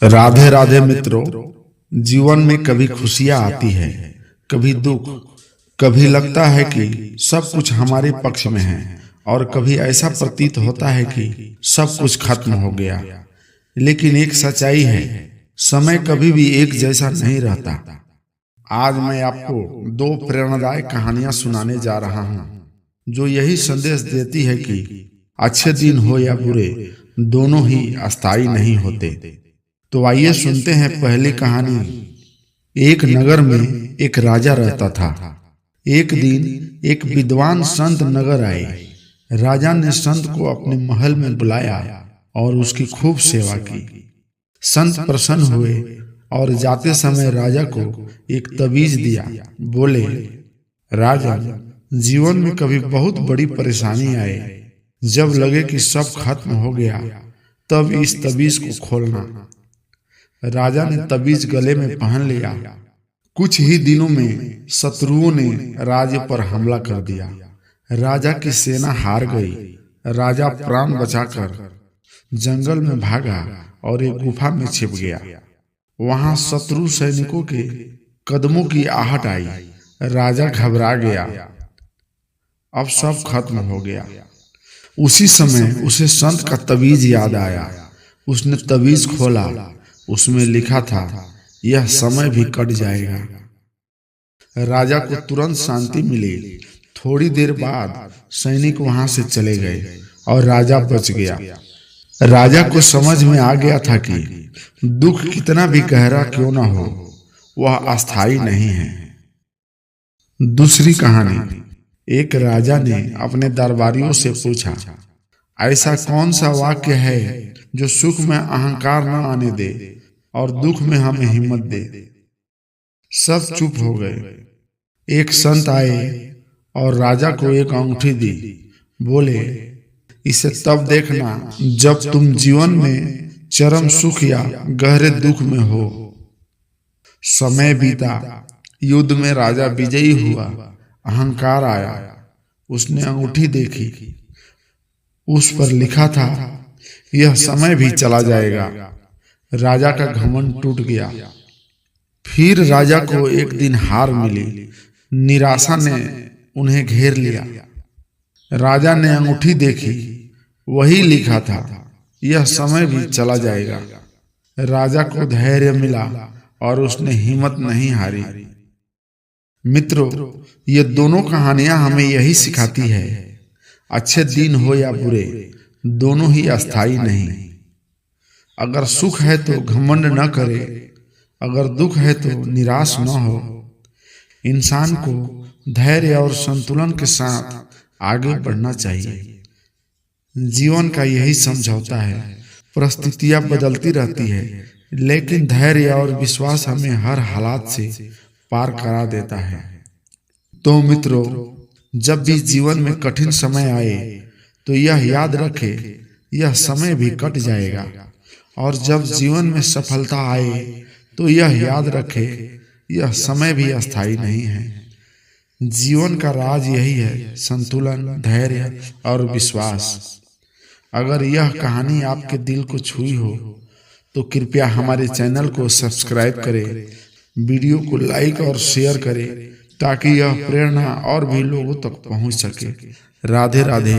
राधे राधे मित्रों। जीवन में कभी खुशियां आती है, कभी दुख, कभी लगता है कि सब कुछ हमारे पक्ष में है और कभी ऐसा प्रतीत होता है कि सब कुछ खत्म हो गया। लेकिन एक सच्चाई है, समय कभी भी एक जैसा नहीं रहता। आज मैं आपको दो प्रेरणादायक कहानियां सुनाने जा रहा हूं, जो यही संदेश देती है कि अच्छे दिन हो या बुरे, दोनों ही अस्थायी नहीं होते। तो आइए सुनते हैं पहली कहानी। एक नगर में एक राजा रहता था। एक दिन एक विद्वान संत नगर आए। राजा ने संत को अपने महल में बुलाया और उसकी खूब सेवा की। संत प्रसन्न हुए और जाते समय राजा को एक तवीज दिया। बोले, राजन, जीवन में कभी बहुत बड़ी परेशानी आए, जब लगे कि सब खत्म हो गया, तब इस तवीज को खोलना। राजा ने तवीज गले में पहन लिया। कुछ ही दिनों में शत्रुओं ने राज्य पर हमला कर दिया। राजा की सेना हार गई। राजा प्राण बचाकर जंगल में भागा और एक गुफा में छिप गया। वहां शत्रु सैनिकों के कदमों की आहट आई। राजा घबरा गया, अब सब खत्म हो गया। उसी समय उसे संत का तवीज याद आया। उसने तवीज खोला। उसमें लिखा था, यह समय भी कट जाएगा। राजा को तुरंत शांति मिली। थोड़ी देर बाद सैनिक वहां से चले गए और राजा बच गया। राजा को समझ में आ गया था कि दुख कितना भी गहरा क्यों ना हो, वह अस्थायी नहीं है। दूसरी कहानी। एक राजा ने अपने दरबारियों से पूछा, ऐसा कौन सा वाक्य है जो सुख में अहंकार न आने दे और दुख में हमें हिम्मत दे। सब चुप हो गए। एक संत आए और राजा को एक अंगूठी दी। बोले, इसे तब देखना जब तुम जीवन में चरम सुख या गहरे दुख में हो। समय बीता। युद्ध में राजा विजयी हुआ। अहंकार आया। उसने अंगूठी देखी। उस पर लिखा था, यह समय भी चला जाएगा। राजा का घमंड टूट गया। फिर राजा को एक दिन हार मिली। निराशा ने उन्हें घेर लिया। राजा ने अंगूठी देखी। वही लिखा था, यह समय भी चला जाएगा। राजा को धैर्य मिला और उसने हिम्मत नहीं हारी। मित्रों, ये दोनों कहानियां हमें यही सिखाती है, अच्छे दिन हो या बुरे, दोनों ही अस्थायी नहीं। अगर सुख है तो घमंड न करे, अगर दुख है तो निराश न हो। इंसान को धैर्य और संतुलन के साथ आगे बढ़ना चाहिए। जीवन का यही समझौता है। परिस्थितियां बदलती रहती है, लेकिन धैर्य और विश्वास हमें हर हालात से पार करा देता है। तो मित्रों, जब भी जीवन में कठिन समय आए तो यह याद रखे, यह समय भी कट जाएगा। और जब जीवन में सफलता आए तो यह याद रखे, यह समय भी अस्थायी नहीं है। जीवन का राज यही है, संतुलन, धैर्य और विश्वास। अगर यह कहानी आपके दिल को छुई हो तो कृपया हमारे चैनल को सब्सक्राइब करें, वीडियो को लाइक और शेयर करें, ताकि यह प्रेरणा और भी लोगों तक पहुंच सके। राधे राधे।